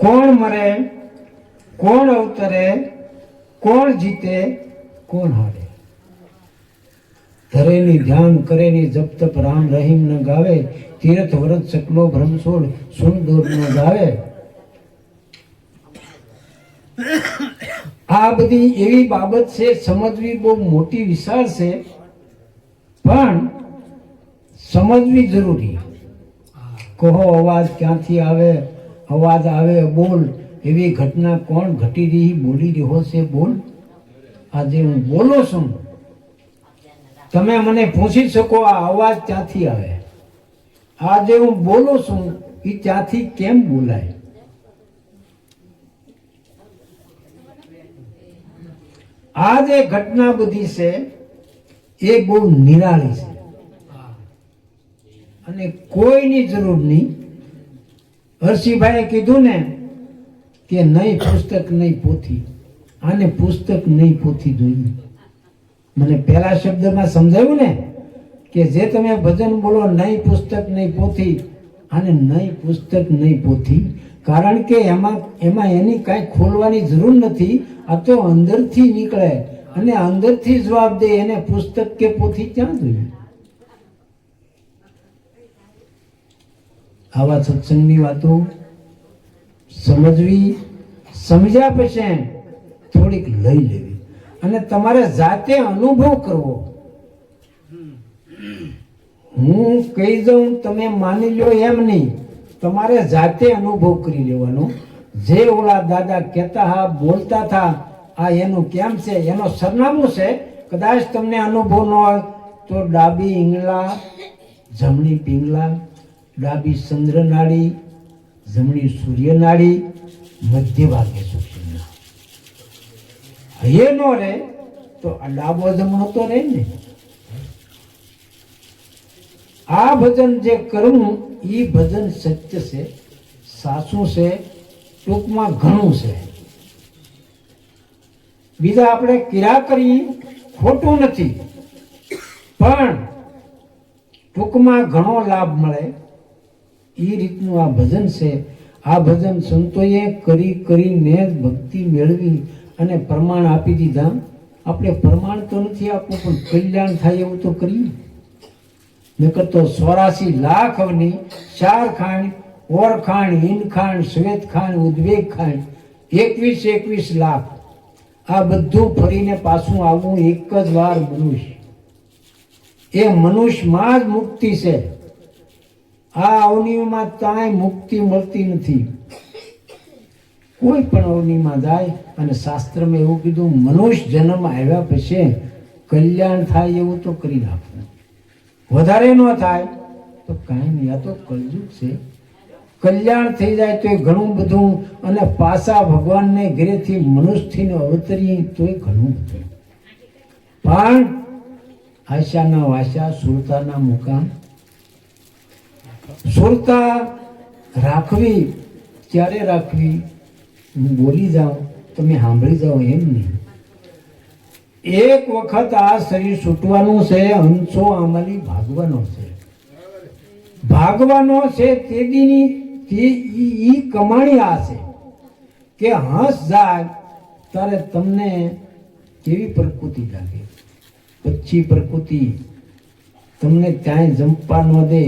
કોણ મરે, કોણ અવતરે, કોણ જીતે, કોણ હારે. ધરેની ધ્યાન કરેની જપ તપ રામ રહીમ ન ગાવે, તીર્થ વ્રત સકલો ભ્રમસોડ સુન દૂર ન ગાવે. આ બધી એવી બાબત છે, સમજવી બહુ મોટી વિશાળ છે, પણ સમજવી જરૂરી. કહો અવાજ ક્યાંથી આવે, અવાજ આવે બોલ, એવી ઘટના કોણ ઘટી રહી, બોલી રહ્યો છે બોલ. આજે હું બોલો છું, તમે મને પૂછી શકો આ અવાજ ક્યાંથી આવે. આજે હું બોલું છું એ ત્યાંથી કેમ બોલાય. આ જે ઘટના બધી છે એ બહુ નિરાળી છે અને કોઈની જરૂર નહીં. હર્ષિભાઈએ કીધું ને કે નહીં પુસ્તક નહીં પોથી, આને પુસ્તક નહીં પોથી જોઈએ. મને પહેલા શબ્દમાં સમજાયું ને કે જે તમે ભજન બોલો નહીં પુસ્તક નહીં પોથી, આને નહીં પુસ્તક નહીં પોથી, કારણ કે એમાં એની કાંઈ ખોલવાની જરૂર નથી. આ તો અંદરથી નીકળે અને અંદરથી જવાબ દે. એને પુસ્તક કે પોથી ક્યાં જોઈએ. આવા સત્સંગની વાતો સમજવી, સમજ્યા પછી થોડીક લઈ લેવી અને તમારે જાતે અનુભવ કરવો. હું કહી દઉં તમે માની લો એમ નહીં, તમારે જાતે અનુભવ કરી લેવાનો. જે ઓલા દાદા કહેતા હા, બોલતા હતા, આ એનું કેમ છે, એનો સરનામું છે. કદાચ તમને અનુભવ ન હોય તો ડાબી ઈંગલા, જમણી પિંગલા, ડાબી ચંદ્ર નાડી, જમણી સૂર્ય નાડી, મધ્ય ભાગે સુષુમ્ના. હૈયે નો રે તો આ ડાબો જમણો તો રહે ને. આ ભજન જે કરવું એ ભજન સત્ય છે, સાચું છે, ટૂંકમાં ઘણું છે. બીજા આપણે કિરા કરી ખોટું નથી, પણ ટૂંકમાં ઘણો લાભ મળે એ રીતનું આ ભજન છે. આ ભજન સંતોએ કરી કરીને ભક્તિ મેળવી અને પ્રમાણ આપી દીધા. આપણે પ્રમાણ તો નથી આપવું, પણ કલ્યાણ થાય એવું તો કરીએ. નકર તો 84 લાખ અવની 4 ખાંડ, ઓરખાંડ, હિંદખાંડ, શ્વેતખાંડ, ઉદ્વેગખાંડ, 21 લાખ. આ બધું ફરીને પાછું આવવું એક જ વાર મનુષ્ય. એ મનુષ્યમાં જ મુક્તિ છે. આ અવનીમાં કાંઈ મુક્તિ મળતી નથી. કોઈ પણ અવનીમાં જાય અને શાસ્ત્રમાં એવું કીધું મનુષ્ય જન્મ આવ્યા પછી કલ્યાણ થાય એવું તો કરી નાખવું. વધારે ન થાય તો કાંઈ નહીં. આ તો કલયુગ છે. કલ્યાણ થઈ જાય તો ઘણું બધું, અને પાછા ભગવાનને ઘરેથી મનુષ્યથી અવતરીએ તો ઘણું બધું. પણ આશાના વાશા, સુરતાના મુકામ. સુરતા રાખવી ક્યારે રાખવી? હું બોલી જાઉં તમે સાંભળી જાઓ એમ નહીં. એક વખત આ શરીર છૂટવાનું છે, હંસો આમાલી ભાગવાનો છે. ભાગવાનો છે તેદીની ઈ કમાણી આ છે કે હંસ જાય ત્યારે તમને કેવી પ્રકૃતિ લાગે. પછી પ્રકૃતિ તમને ક્યાંય જંપા ન દે.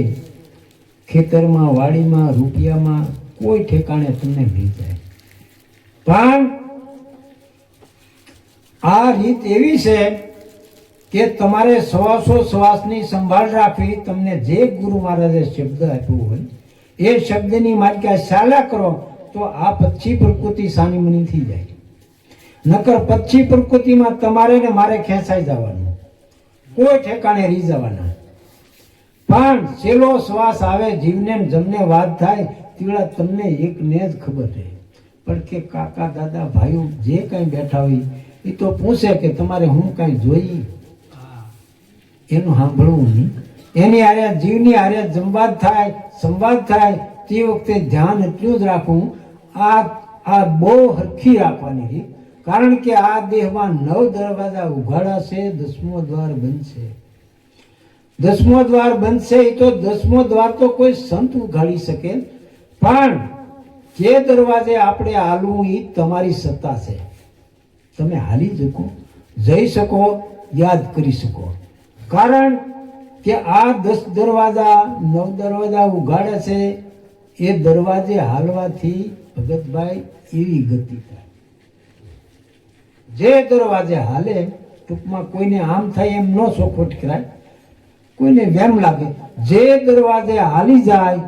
ખેતરમાં, વાડીમાં, રૂપિયામાં કોઈ ઠેકાણે તમને લઈ જાય. પણ આ રીત એવી છે કે તમારે શ્વાસોશ્વાસની સંભાળ રાખવી. તમને જે ગુરુ મહારાજે શબ્દ આપ્યો હોય એ શબ્દની માલિકા ચાલ્યા કરો તો આ પછી પ્રકૃતિ સાનીમની થઈ જાય. નકર પછી પ્રકૃતિમાં તમારે ને મારે ખેંચાઈ જવાનું, કોઈ ઠેકાણે રહી જવાના. પણ છેલ્લો શ્વાસ આવે, જીવને જમને વાત થાય તેવડા તમને એકને જ ખબર રહે. પણ કે કાકા દાદા ભાઈઓ જે કાંઈ બેઠા હોય એ તો પૂછે કે તમારે હું કાંઈ જોઈ, એનું સાંભળવું નહીં. એની હારે જીવની હારે સંવાદ થાય તે વખતે ધ્યાન એટલું જ રાખવું. આ બહુ હરખી રાખવાની રીત. કારણ કે આ દેહમાં 9 દરવાજા ઉઘાડા છે, 10મો દ્વાર બનશે. 10મો દ્વાર બનશે એ તો 10મો દ્વાર તો કોઈ સંત ઉઘાડી શકે, પણ જે દરવાજે આપણે હાલવું એ તમારી સત્તા છે. તમે હાલી શકો, જઈ શકો, યાદ કરી શકો. કારણ કે આ 10 દરવાજા 9 દરવાજા ઉઘાડે છે. એ દરવાજે હાલવાથી ભગતભાઈ એવી ગતિ થાય. જે દરવાજે હાલે, ટૂંકમાં કોઈને આમ થાય એમ ન ચોખવટ કરાય, કોઈને વેમ લાગે. જે દરવાજે હાલી જાય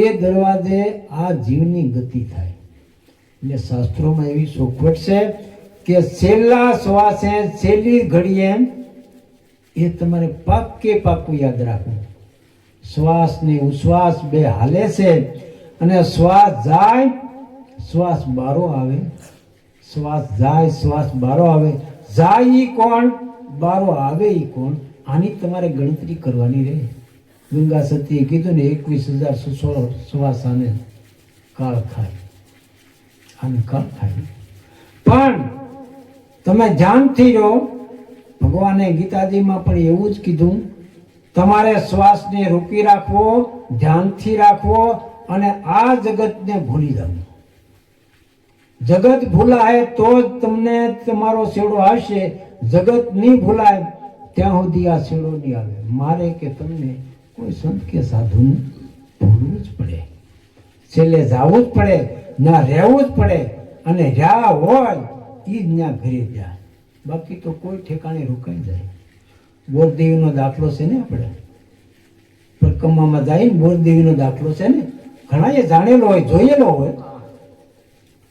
એ દરવાજે આ જીવની ગતિ થાય. એટલે શાસ્ત્રોમાં એવી ચોખવટ છે કે છેલ્લા શ્વાસે છેલ્લી ઘડીએ એ તમારે પાક્કું યાદ રાખવું. શ્વાસ ને ઉશ્વાસ બે હાલે છે અને શ્વાસ જાય, શ્વાસ બારો આવે, શ્વાસ જાય, શ્વાસ બારો આવે. જાય ઈ કોણ, બારો આવે ઈ કોણ, આની તમારે ગણતરી કરવાની રહે. ગંગા સતીએ કીધું ને 21,000 શ્વાસ આને કાળ ખાય, આને કાળ ખાય. પણ તમે જાણથી રહો. ભગવાને ગીતાજીમાં પણ એવું જ કીધું, તમારે શ્વાસને રોકી રાખવો, ધ્યાનથી રાખવો અને આ જગતને ભૂલી જવું. જગત ભૂલાય તો જ તમને તમારો છેડો આવશે. જગત નહીં ભૂલાય ત્યાં સુધી આ છેડો નહીં આવે. મારે કે તમને કોઈ સંત કે સાધુને ભૂલવું જ પડે, છેલ્લે જવું જ પડે, ના રહેવું જ પડે. અને જ્યાં હોય એ જ ત્યાં ઘરે જાય, બાકી તો કોઈ ઠેકાણે રોકાઈ જાય. બોરદેવીનો દાખલો છે ને, આપણે પરિક્રમામાં જાય બોરદેવીનો દાખલો છે ને, ઘણા એ જાણેલો હોય, જોયેલો હોય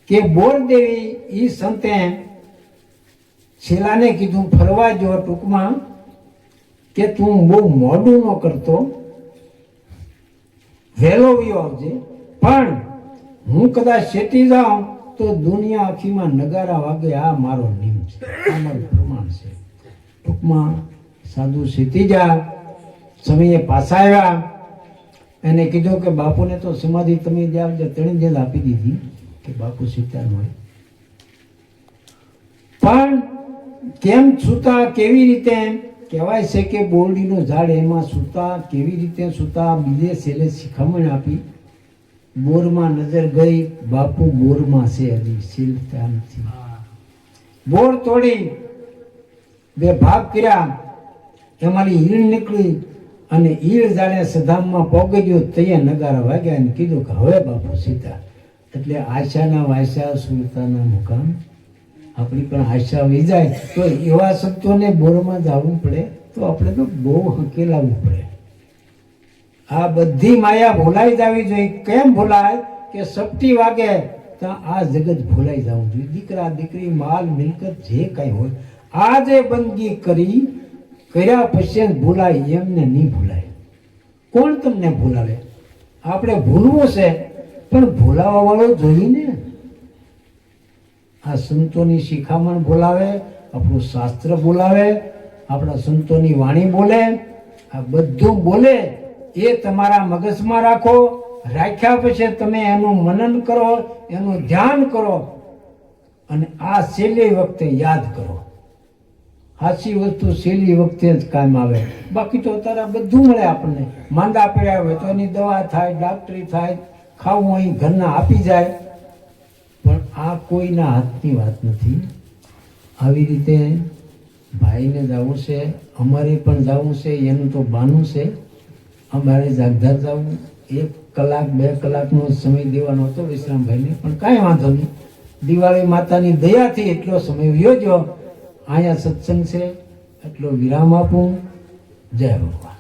કે બોરદેવી ઈ સંતે છેલ્લાને કીધું ફરવા જો, ટૂંકમાં કે તું બહુ મોડું ન કરતો, વહેલો વિયો આવજે. પણ હું કદાચ શેટી જાઉં તો દુનિયા આખીમાં નગારા વાગે. આ મારો નિયમ છે, આ મારું પ્રમાણ છે. ટૂંકમાં સાધુ શેતી જા, સમયે પાછા આવ્યા. એને કીધું કે બાપુને તો સમાધિ તમે જ્યાં ત્રણ જેલ આપી દીધી કે બાપુ સીતા ન હોય. પણ કેમ સૂતા, કેવી રીતે? કહેવાય છે કે બોરડીનું ઝાડ એમાં સૂતા, કેવી રીતે સૂતા, બીજે છેલ્લે શિખામણ આપી. બોરમાં નજર ગઈ, બાપુ બોરમાં છે, હજી સીલતા નથી. બોર તોડી બે ભાગ કર્યા, એમાંની ઈળ નીકળી અને ઈળ જાણે સધામમાં પોગડ્યો, તૈયાર નગારા વાગ્યા અને કીધું કે હવે બાપુ સીતા. એટલે આશાના વાયસા સુરતાના મુકામ. આપણી પણ આશા વહી જાય તો એવા શબ્દોને બોરમાં જવું પડે તો આપણે તો બહુ હકેલાવવું પડે. આ બધી માયા ભૂલાઈ જવી જોઈએ. કેમ ભૂલાય? કે સપટી વાગે તો આ જગત ભૂલાઈ જવું જોઈએ. દીકરા દીકરી, માલ મિલકત જે કઈ હોય, આ જે બંદગી કર્યા પછી ભૂલાય, એમને નહીં ભૂલાય. કોણ તમને ભૂલાવે? આપણે ભૂલવું છે પણ ભૂલાવા વાળો જોઈએ ને. આ સંતોની શિખામણ બોલાવે, આપણું શાસ્ત્ર બોલાવે, આપણા સંતોની વાણી બોલે, આ બધું બોલે એ તમારા મગજમાં રાખો. રાખ્યા પછી તમે એનું મનન કરો, એનું ધ્યાન કરો અને આ છેલ્લી વખતે યાદ કરો. સાચી વસ્તુ છેલ્લી વખતે જ કામ આવે. બાકી તો અત્યારે બધું મળે આપણને. માંદા પડ્યા હોય તો એની દવા થાય, ડાક્ટરી થાય, ખાવું અહીં ઘરના આપી જાય. પણ આ કોઈના હાથની વાત નથી. આવી રીતે ભાઈને જવું છે, અમારે પણ જવું છે. એનું તો બાનું છે, અમારે જાગધાર જવું. 1 કલાક 2 કલાકનો સમય દેવાનો હતો વિશ્રામભાઈને, પણ કાંઈ વાંધો નહીં. દિવાળી માતાની દયાથી એટલો સમય વયો ગયો. અહીંયા સત્સંગ છે, એટલો વિરામ આપું. જય ભગવાન.